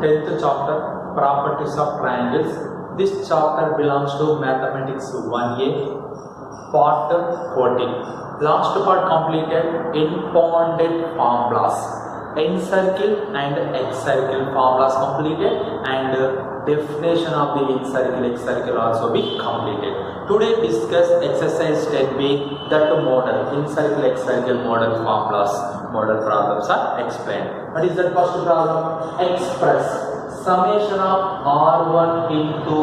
10th chapter, Properties of Triangles. This chapter belongs to Mathematics 1A, part 14. Last part completed impounded formulas. Encircle and excircle formulas completed, and definition of the encircle excircle also be completed. Today discuss exercise 10b, that model encircle excircle model formulas. Model problems are explained. What is the first problem? Express summation of r1 into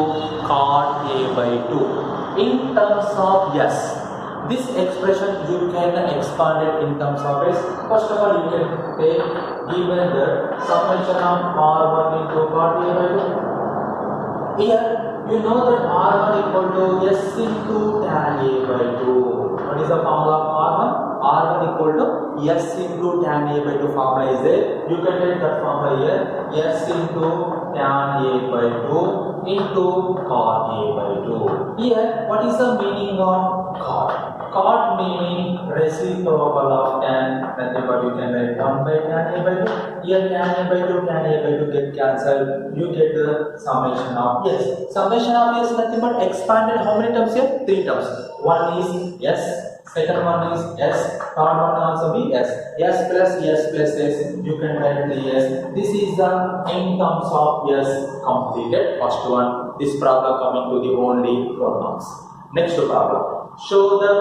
cot a by 2 in terms of s. This expression you can expand it in terms of s. First of all, you can take given the summation of r1 into cot a by 2. Here you know that r1 equal to s into tan a by 2. What is the formula of r1? r1 equal to s into tan a by 2 formula is there. You can take that formula here, s into tan a by 2 into cot a by 2. Here, what is the meaning of cot? Cot meaning reciprocal of tan, nothing but you can write 1 by tan a by 2. Here tan a by 2 get cancelled. You get the summation of s. Summation of s nothing but expanded how many terms here? 3 terms. One is s, second one is s, third one also be s. S plus s, you can write the s. This is the in terms of s completed. First one, this problem coming to the only 4 marks. Next problem, show the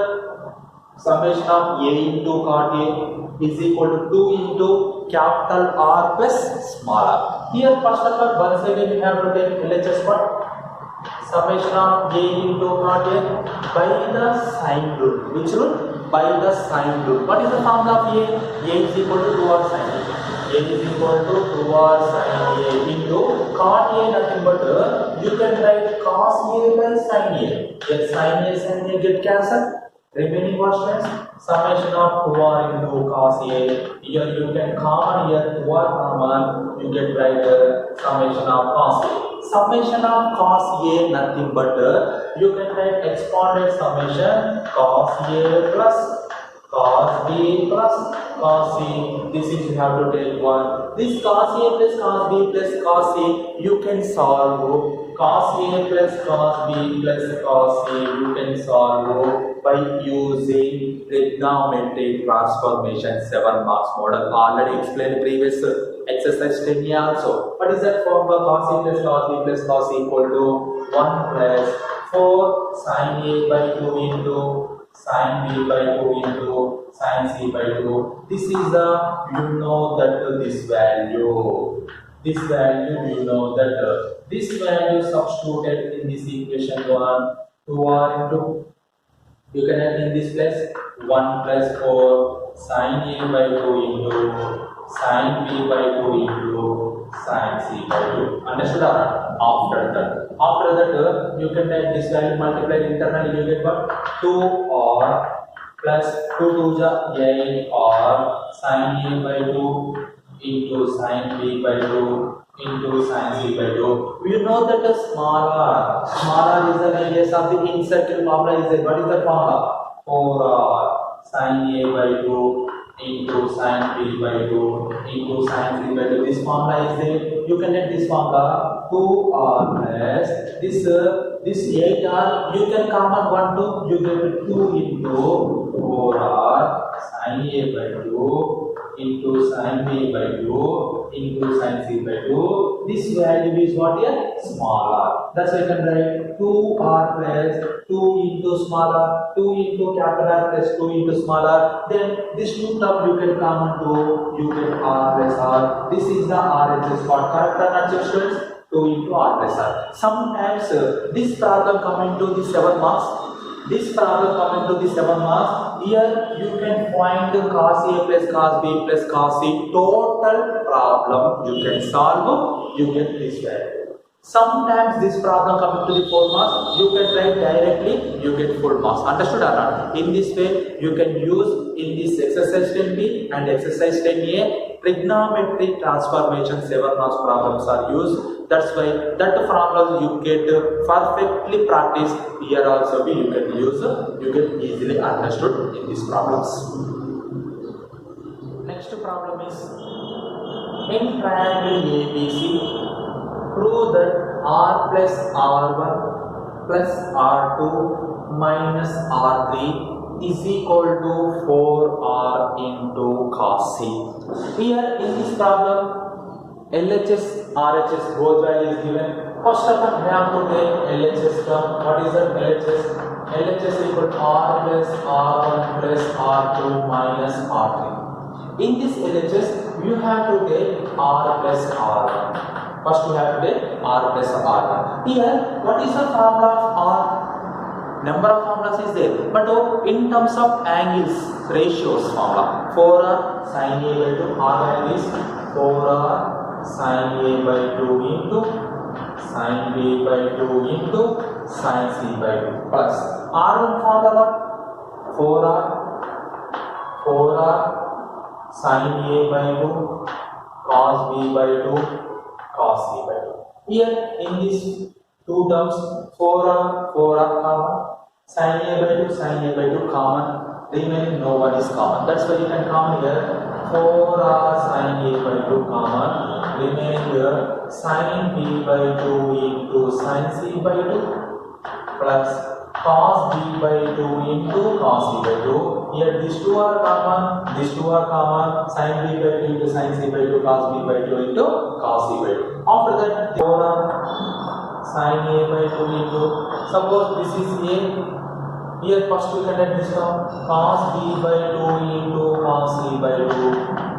summation of a into cot a is equal to 2 into capital R plus small r. Here first of all, once again we have to take LHS part. Summation of a into cot a by the sine rule. Which rule? By the sine rule. What is the formula of a? A is equal to 2 r sine a. A is equal to 2 r sine a into cot a nothing but you can write cos a by sine a. If sine a get cancelled, remaining what students? Summation of 2r into cos a. Here you can common, here 2r common, you get right summation of cos a. Summation of cos a nothing but you can write exponent summation cos a plus cos b plus cos c. This is you have to take one. This cos a plus cos b plus cos c you can solve. Cos a plus cos b plus cos c you can solve by using trigonometric transformation 7 marks model. Already explained previous exercise 10 also. What is that formula? Cos a plus cos b plus cos c equal to 1 plus 4 sin a by 2 into sin b by 2 into sin c by 2. This is the, you know that this value. This value, you know that this value substituted in this equation 1, 2r into, you can add in this place 1 plus 4 sin a by 2 into sin b by 2 into sin c by 2. Understood or not? After that, you can take this value multiplied internally, you get what? 2r plus 2 to the 8r sin a by 2 into sin b by 2 into sin c by 2. You know that the small r is the radius of the encircle formula is there. What is the formula? 4r sin a by 2 into sin b by 2 into sin c by 2. This formula is there. You can get this formula 2r plus this 8r. You can common 1 2. You get 2 into 4r sin a by 2 into sin b by 2 into sin c by 2. This value is what here? Small r. That's why you can write 2r plus 2 into small r, 2 into capital R plus 2 into small r. Then this 2 term you can common to, you get r plus r. This is the RHS part. Correct or not, students? 2 into r plus r. Sometimes this problem coming to the 7 marks. This problem coming to the 7 marks. Here you can find cos a plus cos b plus cos c. Total problem you can solve. You get this value. Sometimes this problem coming to the 4 marks, you can write directly, you get full marks. Understood or not? In this way, you can use in this exercise 10b and exercise 10a trigonometric transformation 7 marks problems are used. That's why that formula you get perfectly practiced. Here also you can use, you get easily understood in these problems. Next problem is In triangle ABC, prove that R plus R1 plus R2 minus R3 is equal to 4R into cos C. Here in this problem, LHS, RHS both values given. First of all, we have to take LHS term. What is that LHS? LHS equal to R plus R1 plus R2 minus R3. In this LHS, you have to take R plus R1. First, you have to take R plus R1. Here, what is the formula of R? Number of formulas is there, but in terms of angles, ratios formula. 4R sin A by 2. R value is 4R sin A by 2 into sin B by 2 into sin C by 2 plus R1 formula 4R sin A by 2 cos B by 2 cos C by 2. Here in these two terms 4R common, sin A by 2 sin A by 2 common, remaining no one is common. That's why you can common here 4R sin A by 2 common, remaining here sin B by 2 into sin C by 2 plus cos B by 2 into cos C by 2. Here these two are common, sin B by 2 into sin C by 2, cos B by 2 into cos C by 2. After that 4R sin A by 2 into, suppose this is A, here first we can write this term cos B by 2 into cos C by 2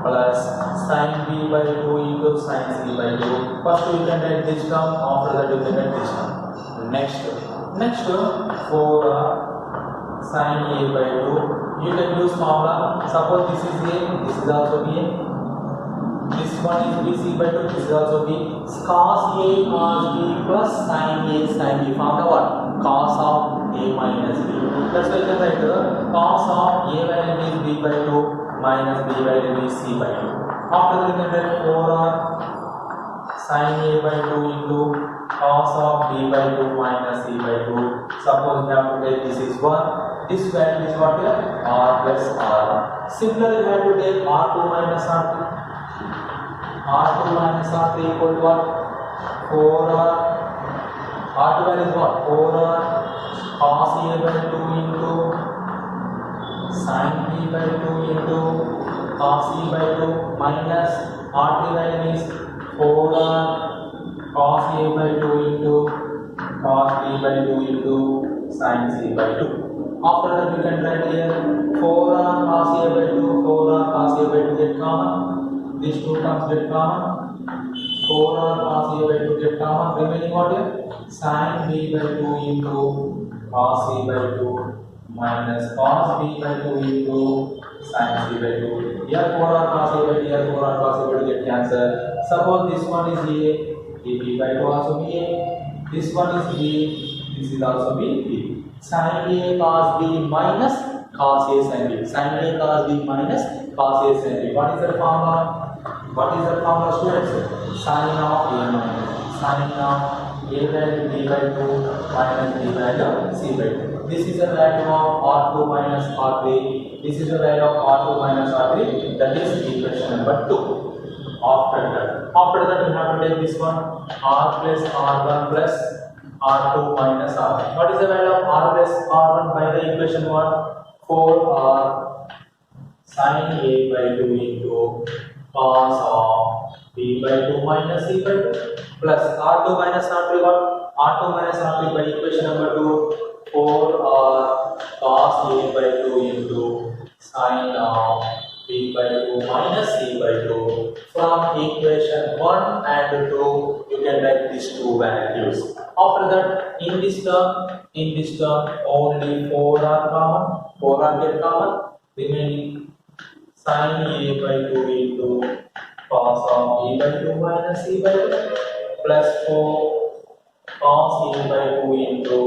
plus sin B by 2 into sin C by 2. First we can write this term, after that we can write this term. Next 4R sin A by 2. You can use formula. Suppose this is A, this is also A. This one is BC by 2, this is also B. Cos A cos B plus sin A sin B. Formula what? Cos of A minus B. That's why you can write cos of A value is B by 2 minus B value is C by 2. After that you can write 4R sin A by 2 into cos of B by 2 minus C by 2. Suppose we have to take this is 1. This value is what here? R plus R1. Similarly, we have to take R2 minus R3. R2 minus R3 equal to what? 4R. R2 value is what? 4R cos A by 2 into sin B by 2 into cos C by 2 minus R3 value is 4R cos A by 2 into cos B by 2 into sin C by 2. After that we can write here 4R cos A by 2, 4R cos A by 2 get common. These two terms get common. 4R cos A by 2 get common. Remaining what here? Sin B by 2 into cos C by 2 minus cos B by 2 into sin C by 2. Here 4R cos A by 2, here 4R cos A by 2 get cancelled. Suppose this one is A, B by 2 also be A. This one is B, this is also B. Sin A cos B minus cos A sin B. Sin A cos B minus cos A sin B. What is the formula? Students? Sin of A minus sin of A value B by 2 minus B value C by 2. This is the value of R2 minus R3. This is the value of R2 minus R3. That is equation number 2. After that we have to take this one R plus R1 plus R2 minus R1. What is the value of R plus R1 by the equation 1? 4R sin A by 2 into cos of B by 2 minus C by 2 plus R2 minus R3 what? R2 minus R3 by equation number 2 4R cos A by 2 into sin of B by 2 minus C by 2. From equation 1 and 2 you can write these two values. After that in this term only 4R common, 4R get common, remaining sin A by 2 into cos of A by 2 minus C by 2 plus 4 cos A by 2 into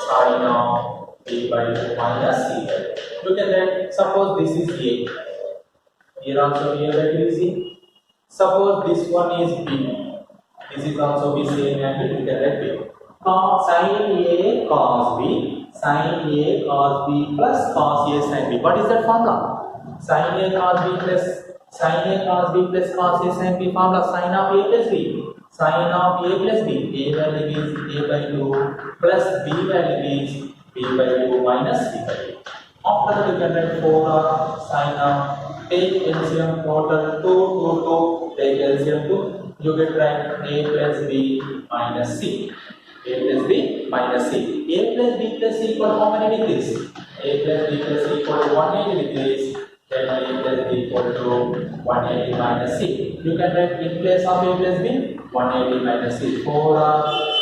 sin of B by 2 minus C by 2. Look at that. Suppose this is A. Here also A by 2 is A. Suppose this one is B. This is also B, same angle, you can write B. Sin A cos B, sin A cos B plus cos A sin B. What is that formula? Sin A cos B plus Sin A cos B plus cos A sin B formula sin of A plus B. Sin of A plus B. A value is A by 2 plus B value is B by 2 minus C by 2. After that you can write 4 sin of take LCM total 2, take LCM 2. You get right A plus B minus C. A plus B minus C. A plus B plus C equal how many degrees? A plus B plus C equal to 180 degrees. Then A plus B equal to 180 minus C. You can write in place of A plus B 180 minus C. 4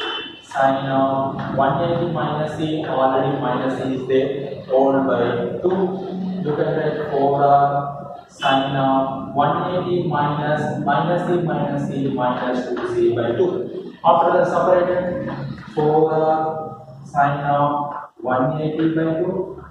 sin of 180 minus C, already minus C is there, whole by 2. You can write 4 sin of 180 minus C minus C minus 2C by 2. After that separated, 4 sin of 180 by 2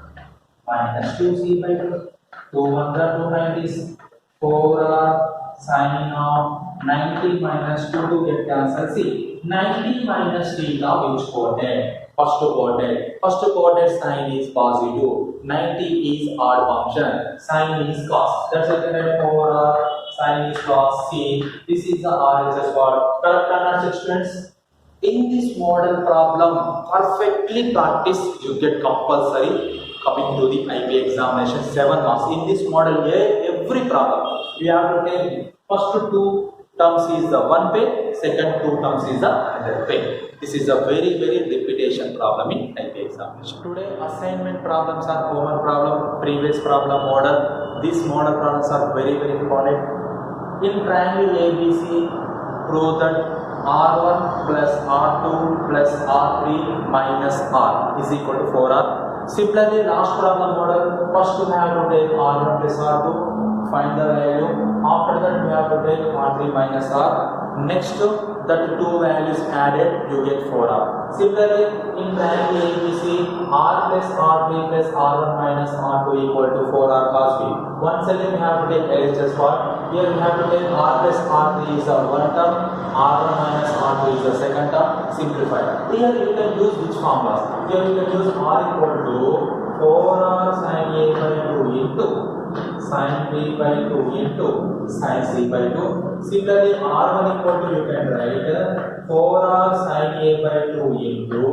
minus 2C by 2. 2 1 are 2 90s. 4 sin of 90 minus 2 to get cancelled. See, 90 minus theta which quadrant? First quadrant. First quadrant sign is positive. 90 is odd function. Sign is cos. That's why we write 4 sign is cos C. This is the RHS part. Correct or not, students? In this model problem, perfectly practice, you get compulsory coming to the IP examination 7 marks. In this model, every problem we have to take first 2 terms is the one pay, second 2 terms is the other pay. This is a very repetition problem in IP examination. Today assignment problems are common problem, previous problem model. These model problems are very important. In triangle ABC, prove that R1 plus R2 plus R3 minus R is equal to 4R. Similarly, last problem model, first we have to take R1 plus R2, find the value. After that, we have to take R3 minus R. Next, that 2 values added, you get 4R. Similarly, in triangle ABC, R plus R3 plus R1 minus R2 equal to 4R cos B. Once again, we have to take LHS part. Here we have to take R plus R3 is our one term, R1 minus R2 is the second term, simplified. Here you can use which formulas? Here you can use R equal to 4R sin A by 2 into sin B by 2 into sin C by 2. Similarly, R1 equal to you can write 4R sin A by 2 into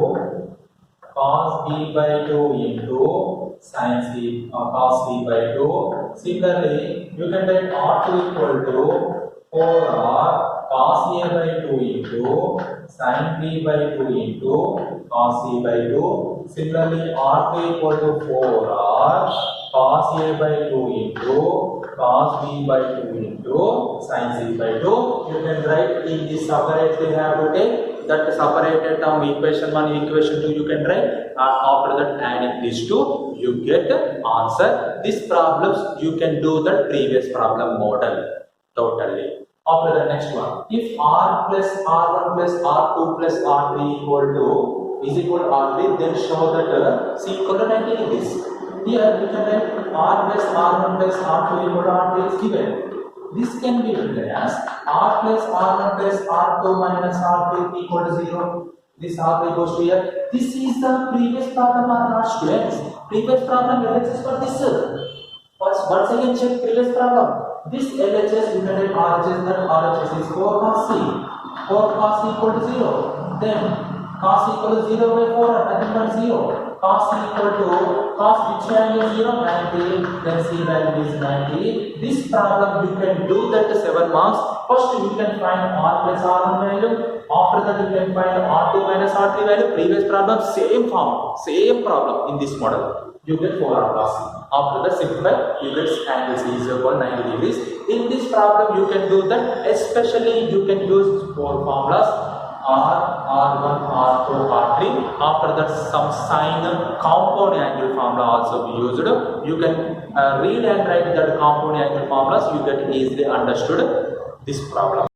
cos B by 2 into sin C cos C by 2. Similarly, you can write R2 equal to 4R cos A by 2 into sin B by 2 into cos C by 2. Similarly, R2 equal to 4R cos A by 2 into cos B by 2 into sin C by 2. You can write in this separately have to take that separated term equation 1, equation 2 you can write, and after that adding these two you get answer. These problems you can do the previous problem model totally. After the next one, if R plus R1 plus R2 plus R3 is equal to R3, then show that C equal to 90 degrees. Here we can write R plus R1 plus R2 equal to R3 is given. This can be written as R plus R1 plus R2 minus R3 equal to 0. This R3 goes to here. This is the previous problem or not, students? Previous problem LHS for this. Once again check previous problem. This LHS you can write RHS, that RHS is 4 cos C. 4 cos C equal to 0. Then cos equal to 0 by 4, nothing but 0. Cos equal to cos which value is 0? 90. Then C value is 90. This problem you can do that 7 marks. First you can find R plus R1 value. After that you can find R2 minus R3 value. Previous problem same form, same problem in this model. You get 4R cos C. After that simplify, you get angle C is equal 90 degrees. In this problem you can do that. Especially you can use 4 formulas. R1, R2, R3. After that, some sine compound angle formula also be used. You can read and write that compound angle formulas. You get easily understood this problem.